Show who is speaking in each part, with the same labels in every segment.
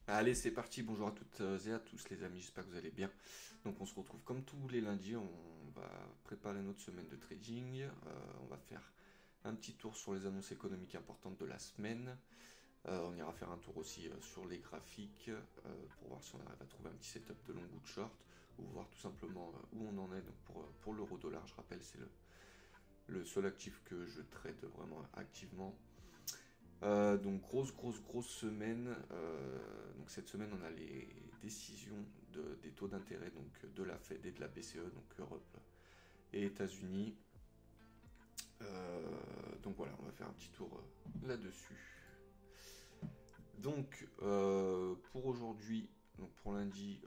Speaker 1: Allez, c'est parti, bonjour à toutes et à tous les amis, j'espère que vous allez bien. Donc on se retrouve comme tous les lundis, on va préparer notre semaine de trading, on va faire un petit tour sur les annonces économiques importantes de la semaine. On ira faire un tour aussi sur les graphiques pour voir si on arrive à trouver un petit setup de long ou de short, ou voir tout simplement où on en est. Donc pour l'euro-dollar, je rappelle, c'est le seul actif que je trade vraiment activement. Donc grosse semaine. Donc cette semaine on a les décisions des taux d'intérêt donc de la Fed et de la BCE, donc Europe et États-Unis. Donc voilà, on va faire un petit tour là-dessus. Donc pour aujourd'hui, donc pour lundi,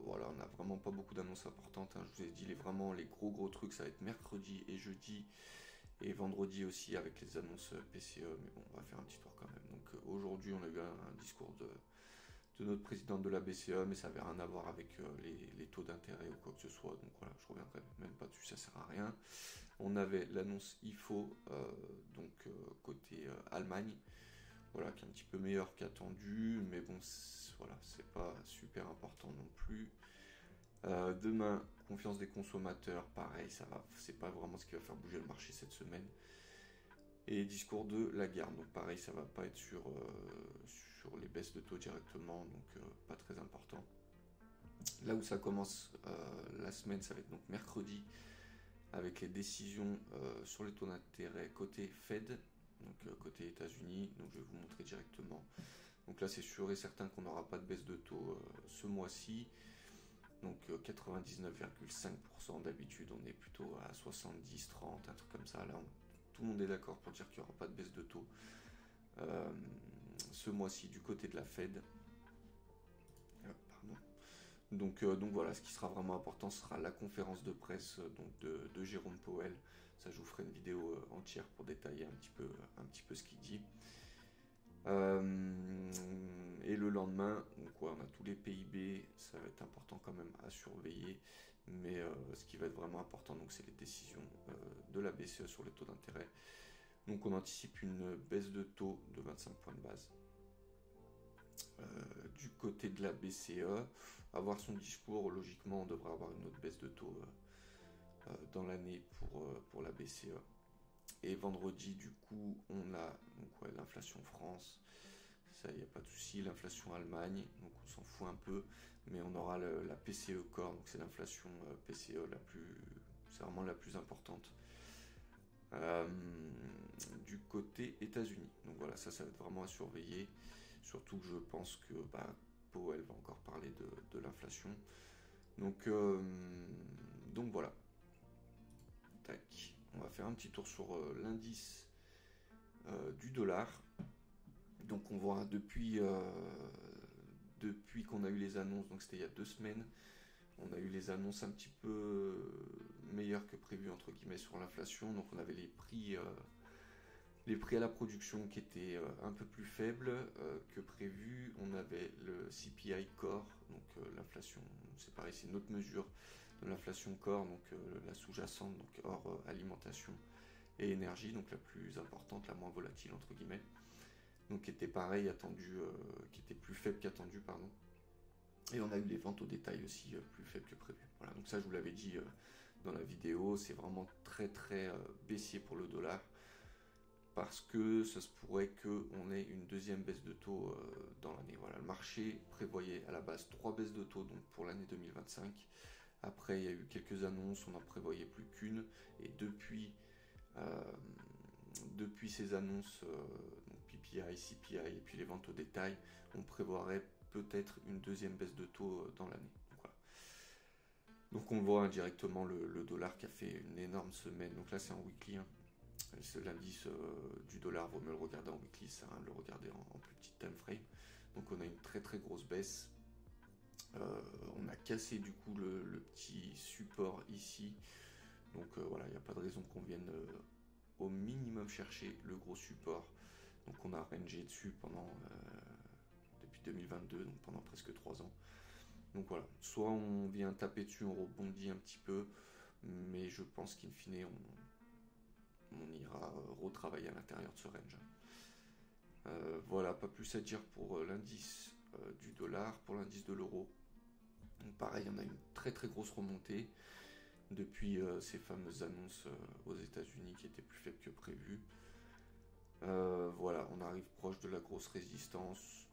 Speaker 1: voilà, on n'a vraiment pas beaucoup d'annonces importantes, hein. Je vous ai dit vraiment les gros trucs, ça va être mercredi et jeudi. Et vendredi aussi avec les annonces PCE, mais bon, on va faire un petit tour quand même. Donc aujourd'hui, on a eu un discours de notre président de la BCE, mais ça n'avait rien à voir avec les taux d'intérêt ou quoi que ce soit. Donc voilà, je reviendrai même pas dessus, ça sert à rien. On avait l'annonce IFO, donc côté Allemagne, voilà, qui est un petit peu meilleur qu'attendu, mais bon, voilà, c'est pas super important non plus. Demain, confiance des consommateurs, pareil, ça va, c'est pas vraiment ce qui va faire bouger le marché cette semaine. Et discours de Lagarde, donc pareil, ça va pas être sur les baisses de taux directement, donc pas très important. Là où ça commence la semaine, ça va être donc mercredi, avec les décisions sur les taux d'intérêt côté Fed, donc côté États-Unis, donc je vais vous montrer directement. Donc là c'est sûr et certain qu'on n'aura pas de baisse de taux ce mois-ci. Donc 99,5%, d'habitude on est plutôt à 70-30, un truc comme ça. Là tout le monde est d'accord pour dire qu'il n'y aura pas de baisse de taux euh, ce mois-ci du côté de la Fed. Pardon. Donc voilà, ce qui sera vraiment important, ce sera la conférence de presse donc de Jérôme Powell. Ça, je vous ferai une vidéo entière pour détailler un petit peu ce qu'il dit. Et le lendemain, donc ouais, on a tous les PIB, ça va être important quand même à surveiller. Mais ce qui va être vraiment important, donc c'est les décisions de la BCE sur les taux d'intérêt. Donc on anticipe une baisse de taux de 25 points de base. Du côté de la BCE, avoir son discours, logiquement on devrait avoir une autre baisse de taux dans l'année pour la BCE. Et vendredi, du coup, on a donc, ouais, l'inflation France, ça, il n'y a pas de souci, l'inflation Allemagne, donc on s'en fout un peu, mais on aura la PCE Core, donc c'est l'inflation PCE c'est vraiment la plus importante. Euh, du côté États-Unis. Donc voilà, ça va être vraiment à surveiller. Surtout que je pense que Powell va encore parler de l'inflation. Donc voilà. Tac. On va faire un petit tour sur l'indice du dollar. Donc on voit depuis qu'on a eu les annonces, donc c'était il y a 2 semaines, on a eu les annonces un petit peu meilleures que prévu entre guillemets sur l'inflation. Donc on avait les prix à la production qui étaient un peu plus faibles que prévu. On avait le CPI Core, donc l'inflation, c'est pareil, c'est une autre mesure de l'inflation core, donc la sous-jacente, donc hors alimentation et énergie, donc la plus importante, la moins volatile entre guillemets. Donc qui était pareil, qui était plus faible qu'attendu, pardon. Et on a eu les ventes au détail aussi plus faibles que prévu. Voilà, donc ça je vous l'avais dit dans la vidéo, c'est vraiment très baissier pour le dollar parce que ça se pourrait qu'on ait une deuxième baisse de taux dans l'année. Voilà, le marché prévoyait à la base 3 baisses de taux donc pour l'année 2025. Après, il y a eu quelques annonces, on n'en prévoyait plus qu'une. Et euh, depuis ces annonces, donc PPI, CPI et puis les ventes au détail, on prévoirait peut-être une deuxième baisse de taux dans l'année. Donc, voilà. Donc on voit indirectement le dollar qui a fait une énorme semaine. Donc là c'est en weekly, hein. L'indice du dollar, vaut mieux le regarder en weekly, ça le regarder en plus petit time frame. Donc on a une très grosse baisse. On a cassé du coup le petit support ici. Donc voilà, il n'y a pas de raison qu'on vienne au minimum chercher le gros support. Donc on a rangé dessus depuis 2022, donc pendant presque 3 ans. Donc voilà, soit on vient taper dessus, on rebondit un petit peu, mais je pense qu'in fine on ira retravailler à l'intérieur de ce range. Voilà, pas plus à dire pour l'indice du dollar. dollar, pour l'indice de l'euro. Donc pareil, on a une très très grosse remontée depuis ces fameuses annonces aux États-Unis qui étaient plus faibles que prévu. Voilà, on arrive proche de la grosse résistance.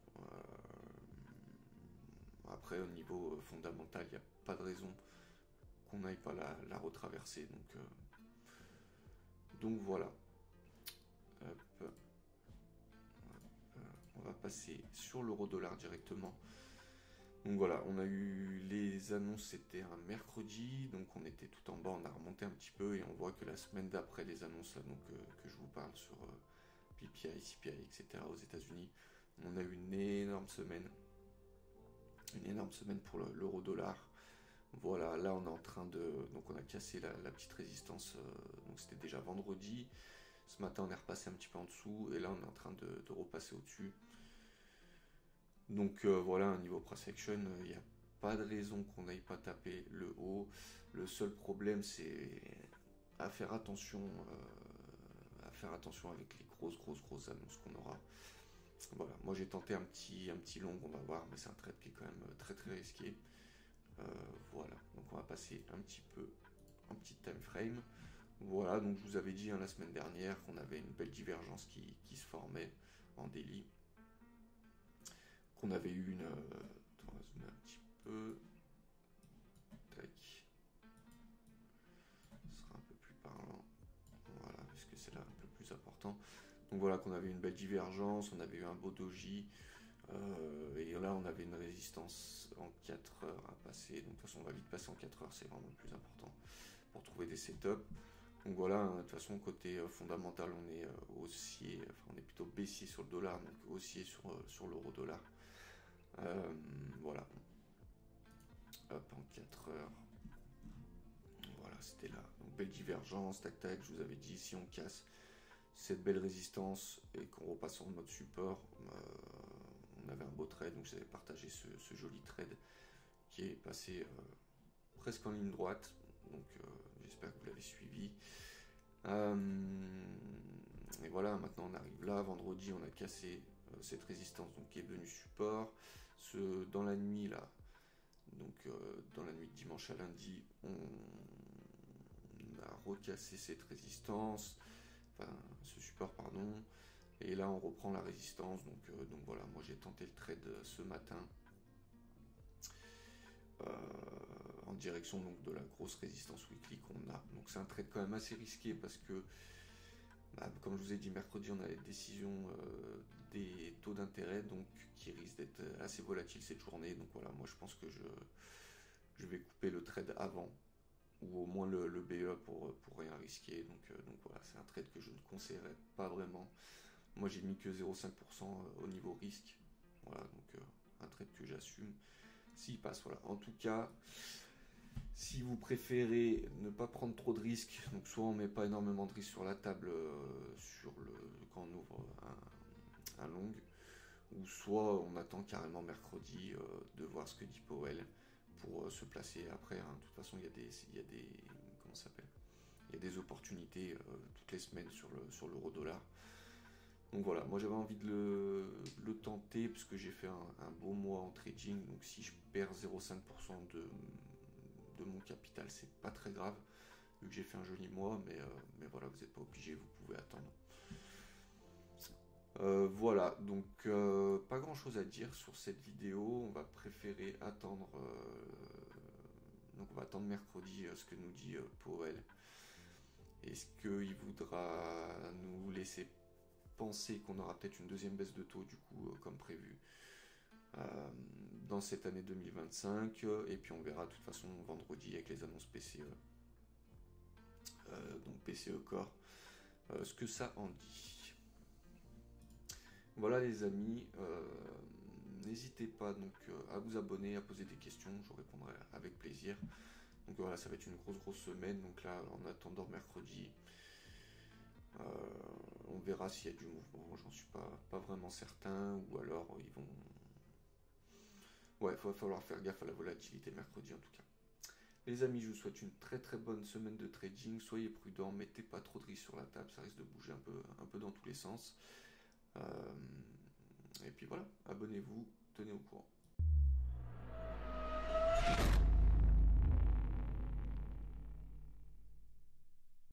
Speaker 1: Après, au niveau fondamental, il n'y a pas de raison qu'on n'aille pas la retraverser. Donc voilà. Hop. On va passer sur l'euro-dollar directement. Donc voilà, on a eu les annonces, c'était un mercredi, donc on était tout en bas, on a remonté un petit peu et on voit que la semaine d'après les annonces là, donc, que je vous parle sur PPI, CPI, etc. aux États-Unis, on a eu une énorme semaine pour l'euro-dollar. Voilà, là on est en train de, donc on a cassé la petite résistance, donc c'était déjà vendredi. Ce matin on est repassé un petit peu en dessous et là on est en train de repasser au-dessus. Donc voilà, un niveau price action, il n'y a pas de raison qu'on n'aille pas taper le haut. Le seul problème, c'est à faire attention avec les grosses annonces qu'on aura. Voilà, moi j'ai tenté un petit long, on va voir, mais c'est un trade qui est quand même très très risqué. Voilà, donc on va passer un petit peu en petit time frame. Voilà, donc je vous avais dit la semaine dernière qu'on avait une belle divergence qui se formait en daily. Qu'on avait eu une... on va zoomer un petit peu. Tac. Ce sera un peu plus parlant. Voilà, puisque c'est là un peu plus important. Donc voilà, qu'on avait une belle divergence, on avait eu un beau doji. Et là, on avait une résistance en 4 heures à passer. Donc de toute façon, on va vite passer en 4 heures, c'est vraiment le plus important pour trouver des setups. Donc voilà, de toute façon, côté fondamental, on est haussier, enfin on est plutôt baissier sur le dollar, donc haussier sur l'euro-dollar. Voilà. Hop, en 4 heures. Voilà, c'était là. Donc belle divergence, tac tac, je vous avais dit, si on casse cette belle résistance et qu'on repasse en mode support, on avait un beau trade, donc j'avais partagé ce joli trade qui est passé presque en ligne droite. Donc j'espère que vous l'avez suivi. Et voilà, maintenant on arrive là. Vendredi, on a cassé cette résistance donc, qui est devenue support. Dans la nuit là, donc dans la nuit de dimanche à lundi, on a recassé cette résistance, enfin ce support pardon, et là on reprend la résistance. Donc voilà, moi j'ai tenté le trade ce matin en direction donc de la grosse résistance weekly qu'on a. Donc c'est un trade quand même assez risqué parce que comme je vous ai dit, mercredi, on a les décisions des taux d'intérêt, donc qui risquent d'être assez volatiles cette journée. Donc voilà, moi je pense que je vais couper le trade avant, ou au moins le BE pour rien risquer. Donc voilà, c'est un trade que je ne conseillerais pas vraiment. Moi j'ai mis que 0,5% au niveau risque. Voilà, donc un trade que j'assume s'il passe. Voilà, en tout cas. Si vous préférez ne pas prendre trop de risques, donc soit on met pas énormément de risques sur la table quand on ouvre un long, ou soit on attend carrément mercredi de voir ce que dit Powell pour se placer après. De toute façon, il y a des comment ça s'appelle ? Il y a des opportunités toutes les semaines sur l'euro-dollar. Donc voilà, moi j'avais envie de le tenter parce que j'ai fait un beau mois en trading. Donc si je perds 0,5% de mon capital, c'est pas très grave vu que j'ai fait un joli mois, mais voilà, vous n'êtes pas obligé, vous pouvez attendre. Voilà, donc pas grand chose à dire sur cette vidéo. On va préférer attendre donc on va attendre mercredi ce que nous dit Powell. Est-ce qu'il voudra nous laisser penser qu'on aura peut-être une deuxième baisse de taux du coup comme prévu dans cette année 2025, et puis on verra de toute façon vendredi avec les annonces PCE, donc PCE Core, ce que ça en dit. Voilà les amis, n'hésitez pas donc à vous abonner, à poser des questions, je vous répondrai avec plaisir. Donc voilà, ça va être une grosse semaine, donc là en attendant mercredi, on verra s'il y a du mouvement, j'en suis pas vraiment certain, ou alors ils vont... Ouais, il va falloir faire gaffe à la volatilité mercredi en tout cas. Les amis, je vous souhaite une très bonne semaine de trading, soyez prudents, mettez pas trop de risques sur la table, ça risque de bouger un peu dans tous les sens. Et puis voilà, abonnez-vous, tenez au courant.